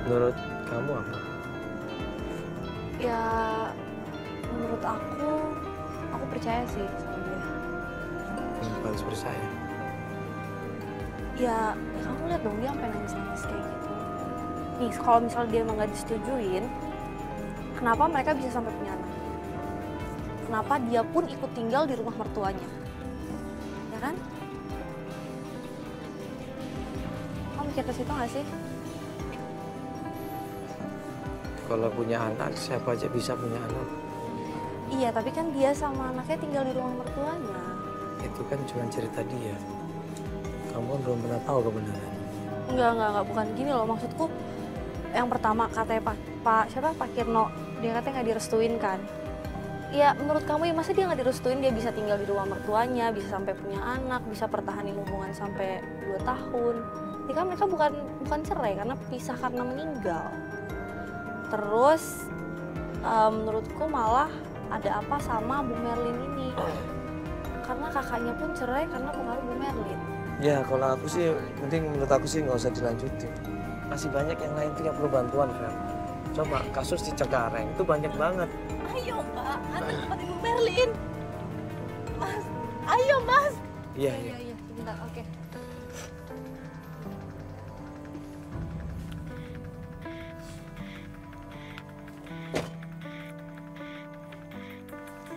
Menurut kamu apa? Ya, menurut aku percaya sih sama dia. Kenapa harus percaya? Ya kamu lihat dong dia sampai nangis-nangis kayak gitu. Nih, kalau misalnya dia emang gak disetujuin, kenapa mereka bisa sampai punya anak? Kenapa dia pun ikut tinggal di rumah mertuanya? Ya kan? Kamu mikir ke situ gak sih? Kalau punya anak, siapa aja bisa punya anak. Iya, tapi kan dia sama anaknya tinggal di rumah mertuanya. Itu kan cuma cerita dia. Kamu kan belum pernah tahu kebenaran. Enggak, bukan gini loh. Maksudku, yang pertama katanya Pak Kirno, dia katanya nggak direstuin kan. Ya menurut kamu ya masa dia nggak direstuin, dia bisa tinggal di rumah mertuanya, bisa sampai punya anak, bisa pertahanin hubungan sampai 2 tahun. Ya kan mereka bukan cerai karena pisah karena meninggal. Terus menurutku malah ada apa sama Bu Merlin ini. Karena kakaknya pun cerai karena pengaruh Bu Merlin. Ya kalau aku sih, menurut aku sih nggak usah dilanjutin. Masih banyak yang lain tuh yang perlu bantuan, Fel. Coba kasus di Cengkareng itu banyak banget. Ayo, Mbak. Ada tempat Ibu Merlin. Mas, ayo, Mas. Iya. Sebentar, oke.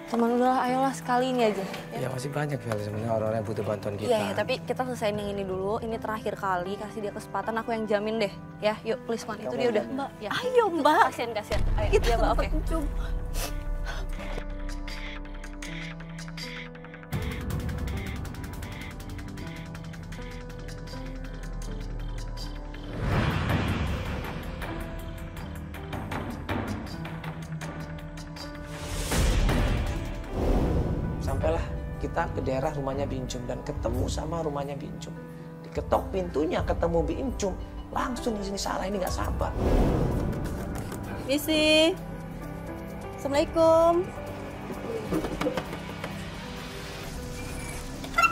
Teman udahlah, ayolah sekali ini aja. Ya masih banyak Fel sebenarnya orang-orang yang butuh bantuan kita. Iya, tapi kita selesaiin yang ini dulu. Ini terakhir kali, kasih dia kesempatan, aku yang jamin deh. Ya, yuk please man, itu dia udah. Mbak, Ya. ayo, Mbak. Kasian. Ayo, Kita ya, Mbak, oke. Encum. Sampailah kita ke daerah rumahnya Bincum dan ketemu sama rumahnya Bincum. Diketok pintunya, ketemu Bincum, langsung di sini salah, ini nggak sabar. Misi. Assalamualaikum.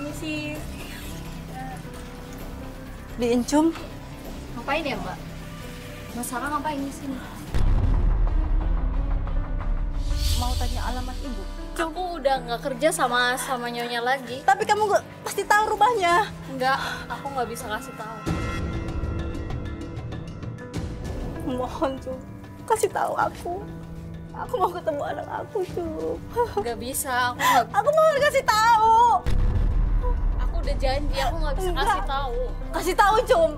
Misi. Diencum. Ngapain ya, Mbak? Mbak Sarah ngapain di sini? Mau tanya alamat ibu? Aku udah nggak kerja sama nyonya lagi. Tapi kamu nggak pasti tahu rumahnya. Enggak, aku nggak bisa kasih tahu. Mohon, Cum. Kasih tahu aku. Aku mau ketemu anak aku, Cum. Nggak bisa, aku nggak. Aku mau kasih tahu. Aku udah janji, aku nggak bisa kasih tahu. Kasih tahu, Cum.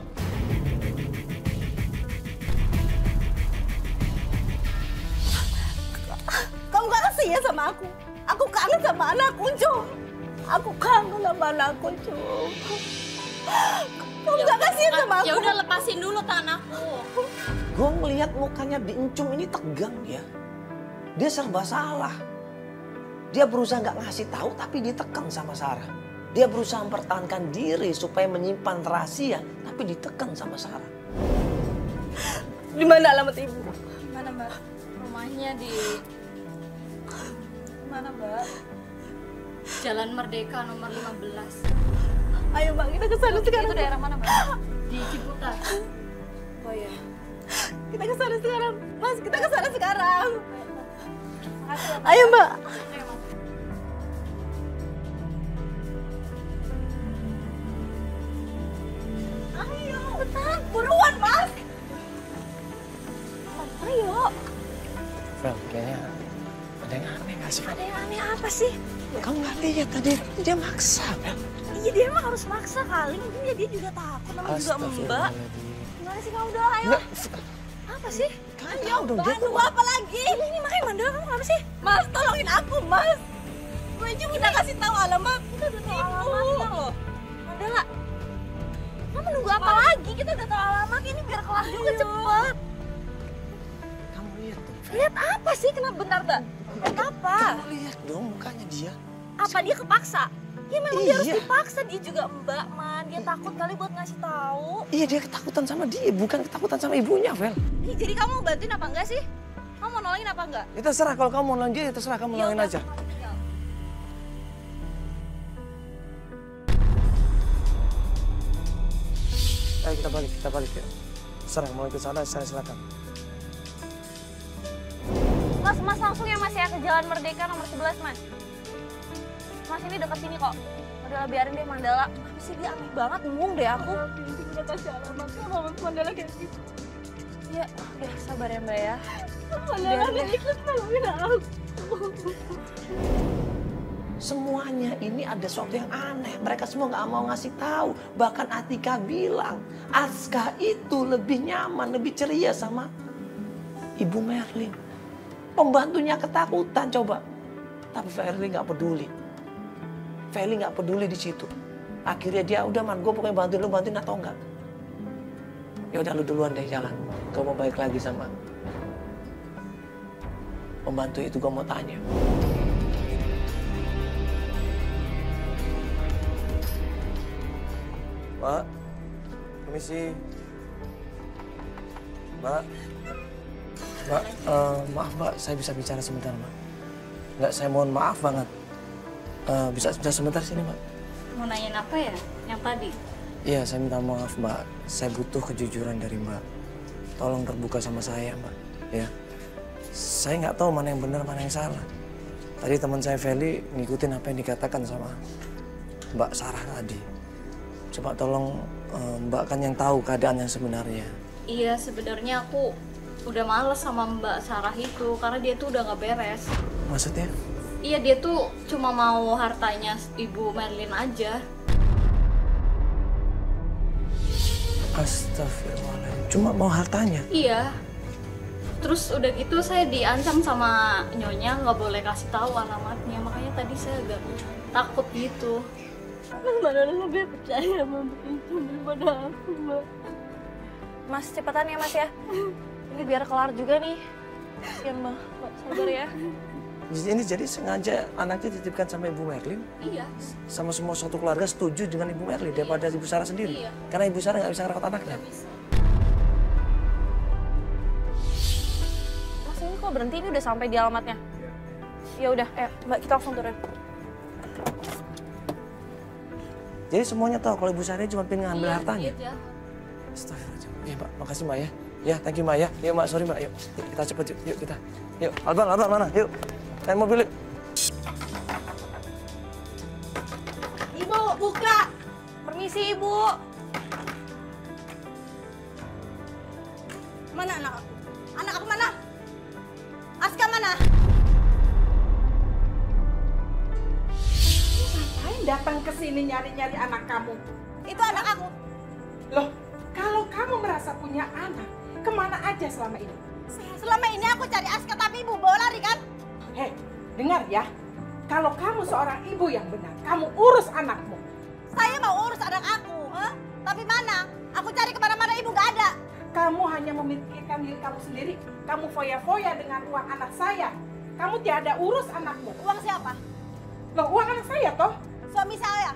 Kamu gak kasih ya sama aku? Aku kangen sama anakku, Cum. Aku kangen sama anakku, Cum. Kamu gak kasih sama aku? Ya udah lepasin dulu tanahku. Gue ngeliat mukanya Bincum ini tegang dia. Dia serba salah. Dia berusaha nggak ngasih tahu tapi ditekan sama Sarah. Dia berusaha mempertahankan diri supaya menyimpan rahasia tapi ditekan sama Sarah. Di mana alamat ibu? Mana, Mbak? Rumahnya di Mana, Mbak? Jalan Merdeka nomor 15. Ayo, Mbak, kita ke sana sekarang. Itu daerah mana, Mbak? Di Ciputat. Oh iya. Kita ke sana sekarang. Mas, kita ke sana sekarang. Makasih ya, Mbak. Ayo, Mbak. Ayo, Mas. Ayo, cepetan. Buruan, Mas. Ayo. Fel, kayaknya Ada yang aneh nggak sih? Ada yang aneh apa sih? Kamu nggak lihat tadi dia maksa, Bel. Iya dia emang harus maksa kali, mungkin dia juga takut, namanya juga mbak. Gimana sih kamu udah, ayo. Apa sih? Ayo dong, dia nunggu apa lagi? Ini makanya Mandala kamu kenapa sih? Mas, tolongin aku, Mas. Gue juga udah kasih tahu alamat. Kita udah tahu alamatnya loh. Mandala, kamu nunggu apa lagi? Kita udah tahu alamat ini biar kelar juga cepet. Kamu lihat tuh. Lihat apa sih? Kenapa bentar, Mbak? Lihat apa? Kamu lihat dong mukanya dia. Apa dia kepaksa? Ya memang dia harus dipaksa, dia juga mbak, Man. Dia takut kali buat ngasih tahu. Iya, dia ketakutan sama dia, bukan ketakutan sama ibunya, Vel. Jadi kamu mau bantuin apa enggak sih? Kamu mau nolongin apa enggak? Ya terserah, kalau kamu mau nolongin dia, terserah kamu nolongin aja. Ayo kita balik ya. Serang, mau ikut sana, saya silakan. Mas langsung ya Mas ya ke Jalan Merdeka nomor 11, Mas. Mas ini dekat sini kok. Udah biarin deh Mandala. Apa sih dia aneh banget, bingung deh aku. Udah kasih alamat Mandala kayak gitu. Ya, udah sabar ya Mbak ya. Mandala udah ikhlas nolongin aku. Semuanya ini ada sesuatu yang aneh. Mereka semua nggak mau ngasih tahu. Bahkan Atika bilang, Aska itu lebih nyaman, lebih ceria sama Ibu Merlin. Pembantunya ketakutan coba. Tapi Feli nggak peduli. Feli nggak peduli di situ. Akhirnya dia udah, Man, gue pokoknya bantuin lu, bantuin atau enggak. Ya udah lu duluan deh jalan. Gue mau balik lagi sama pembantu itu, gue mau tanya. Mbak, permisi. Mbak, maaf Mbak, saya bisa bicara sebentar Mbak. Enggak, saya mohon maaf banget. Bisa sebentar sini Mbak. Mau nanyain apa ya? Yang tadi? Iya, saya minta maaf Mbak. Saya butuh kejujuran dari Mbak. Tolong terbuka sama saya Mbak. Ya, saya nggak tahu mana yang benar, mana yang salah. Tadi teman saya Feli ngikutin apa yang dikatakan sama Mbak Sarah tadi. Coba tolong Mbak kan yang tahu keadaan yang sebenarnya. Iya, sebenarnya aku udah males sama Mbak Sarah itu karena dia tuh udah nggak beres. Maksudnya? Iya, dia tuh cuma mau hartanya Ibu Merlin aja. Astagfirullahaladzim, cuma mau hartanya? Iya. Terus udah gitu saya diancam sama nyonya nggak boleh kasih tahu alamatnya, makanya tadi saya agak takut gitu. Mandala lebih percaya sama itu daripada aku, Mbak. Mas cepetan ya Mas ya. Ini biar kelar juga nih. Kasian Mbak, sabar ya. Ini jadi sengaja anaknya dititipkan sama Ibu Merlin? Iya. Sama semua suatu keluarga setuju dengan Ibu Merlin daripada Ibu Sarah sendiri? Iya. Karena Ibu Sarah nggak bisa ngerawat anaknya? Nggak bisa. Mas ini kok berhenti, ini udah sampai di alamatnya? Ya udah, Mbak kita langsung turun. Jadi semuanya tahu kalau Ibu Sarah cuma pengen ngambil hartanya? Iya. Astagfirullahaladzim. Iya Mbak, makasih Mbak ya. Ya, thank you Mbak ya. Yuk Mbak, sorry Mbak. Yuk, kita cepet yuk. Yuk kita. Yuk, Alban mana? Yuk. Naik mobil yuk. Ibu, buka. Permisi Ibu. Mana anak aku? Anak aku mana? Aska mana? Ngapain datang ke sini nyari-nyari anak kamu? Itu anak aku. Loh, kalau kamu merasa punya anak, kemana aja selama ini? Selama ini aku cari Aska tapi ibu bawa lari kan? Hei, dengar ya. Kalau kamu seorang ibu yang benar, kamu urus anakmu. Saya mau urus anak aku, tapi mana? Aku cari kemana-mana ibu nggak ada. Kamu hanya memikirkan diri kamu sendiri. Kamu foya-foya dengan uang anak saya. Kamu tiada urus anakmu. Uang siapa? Loh, uang anak saya toh. Suami saya.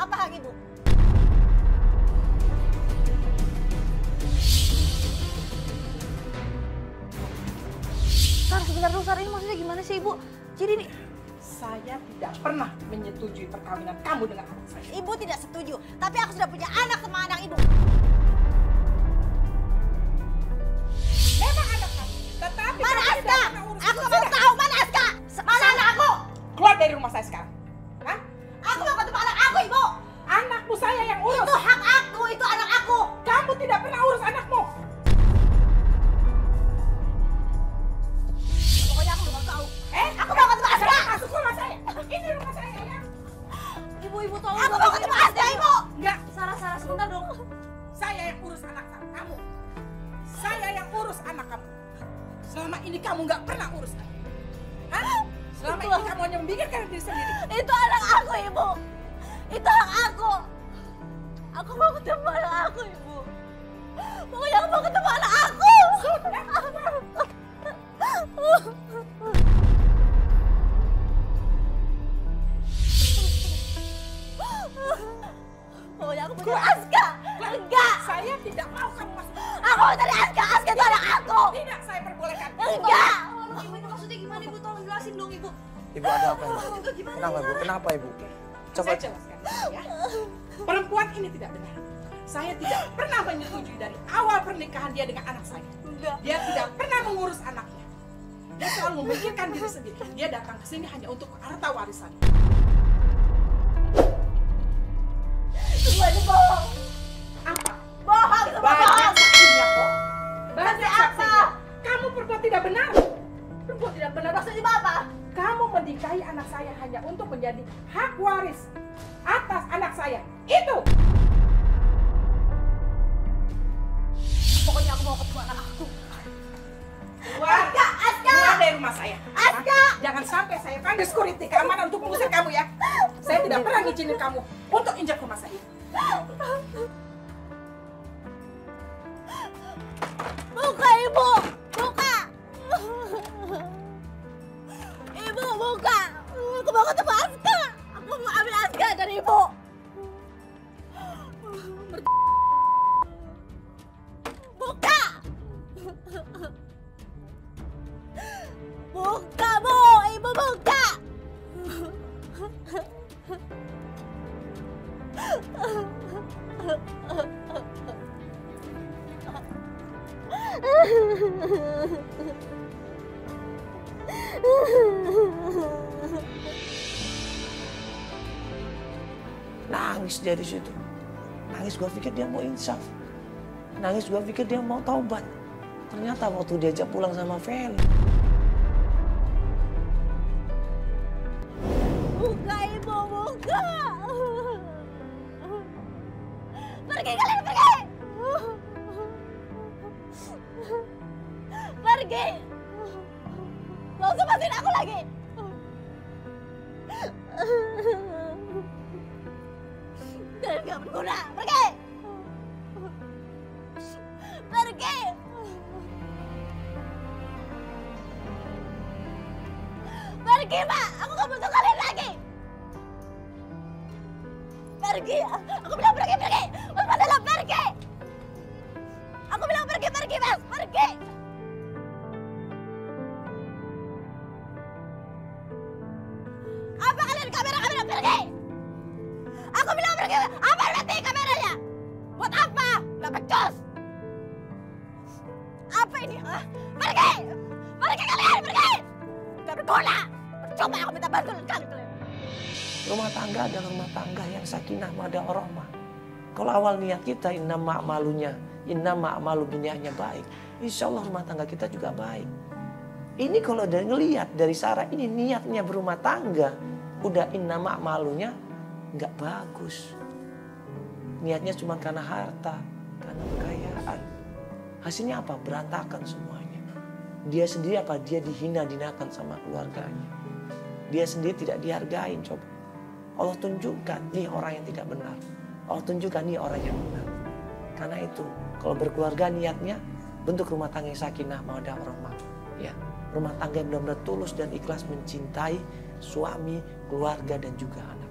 Apa hak ibu? Sar, sebentar dulu Sar, ini maksudnya gimana sih Ibu? Jadi nih, saya tidak pernah menyetujui perkawinan kamu dengan anak saya. Ibu tidak setuju, tapi aku sudah punya anak sama anak ibu. Memang anak kamu, tetapi Mana kamu Aska? tidak pernah urus. Aku mau tahu mana Aska? Mana anak aku? Keluar dari rumah saya sekarang. Hah? Aku mau ketemu anak aku, Ibu. Anakmu saya yang urus. Itu hak aku, itu anak aku. Kamu tidak pernah urus anakmu. Pokoknya aku mau tahu. Saya yang urus anak kamu. Saya yang urus anak kamu. Selama ini kamu nggak pernah urus anak. Hah? Selama ini kamu hanya memikirkan diri sendiri. Itu anak aku, Ibu. Itu hak aku. Aku mau ketemu anak aku, Ibu. Pokoknya aku mau ketemu anak aku. Pokoknya aku punya Aska. Enggak. Saya tidak mau kamu masuk. Aku mau cari Aska. Aska itu anak aku. Tidak, saya perbolehkan. Enggak. Ibu itu maksudnya gimana Ibu? Tolong jelasin dong Ibu. Ibu ada apa Ibu? Kenapa Ibu? Kenapa Ibu? Coba Saya jelaskan ya. Perempuan ini tidak benar. Saya tidak pernah menyetujui dari awal pernikahan dia dengan anak saya. Dia tidak pernah mengurus anaknya. Dia selalu memikirkan diri sendiri. Dia datang ke sini hanya untuk harta warisan. Semua itu bohong. Apa? Bohong, semua Banyak bohong. saksinya kok. Banyak Saksi apa? saksinya. Kamu berbuat tidak benar. Berbuat tidak benar. Maksudnya apa? Kamu menikahi anak saya hanya untuk menjadi hak waris atas anak saya. Itu. Pokoknya aku mau ketemu anak aku. Keluar. Aska. Keluar dari rumah saya. Aska. Jangan sampai saya panggil security keamanan untuk mengusir kamu ya. Saya tidak pernah ngizinin kamu untuk injak rumah saya. Buka, Ibu. Buka. Ibu, buka. Aku mau ketemu Aska. Aku mau ambil Aska dari Ibu. Buka. Buka, Bu. Ibu buka. Nangis dia di situ. Nangis gua pikir dia mau insaf. Nangis gua pikir dia mau taubat. Ternyata waktu diajak pulang sama Feli. Buka, Ibu, buka. Pergi kalian, pergi. Pergi. Mau lepasin aku lagi. Kalian gak berguna, pergi. Pergi. Pergi, Pak. Aku gak butuh kalian lagi. Pergi. Aku bilang pergi, pergi. Mas Mandala, pergi. Aku bilang pergi, pergi, Mas. Pergi. Apa kalian kamera pergi? Aku bilang pergi. Apa berarti kameranya? Buat apa? Gak becus. Apa ini? Hah? Pergi. Pergi kalian, pergi. Gak berguna. Percuma aku minta bantuan kalian. Rumah tangga adalah rumah tangga yang sakinah mawaddah warahmah. Kalau awal niat kita innama a'malu binniyahnya baik, insya Allah rumah tangga kita juga baik. Ini kalau udah ngelihat dari Sarah ini niatnya berumah tangga, udah innama a'malunya nggak bagus. Niatnya cuma karena harta, karena kekayaan. Hasilnya apa? Berantakan semuanya. Dia sendiri apa? Dia dihina-dinakan sama keluarganya. Dia sendiri tidak dihargain, coba. Allah tunjukkan, nih orang yang tidak benar. Allah tunjukkan, nih orang yang benar. Karena itu, kalau berkeluarga niatnya, bentuk rumah tangga yang sakinah, mawaddah warahmah. Ya, rumah tangga yang benar-benar tulus dan ikhlas mencintai suami, keluarga, dan juga anak.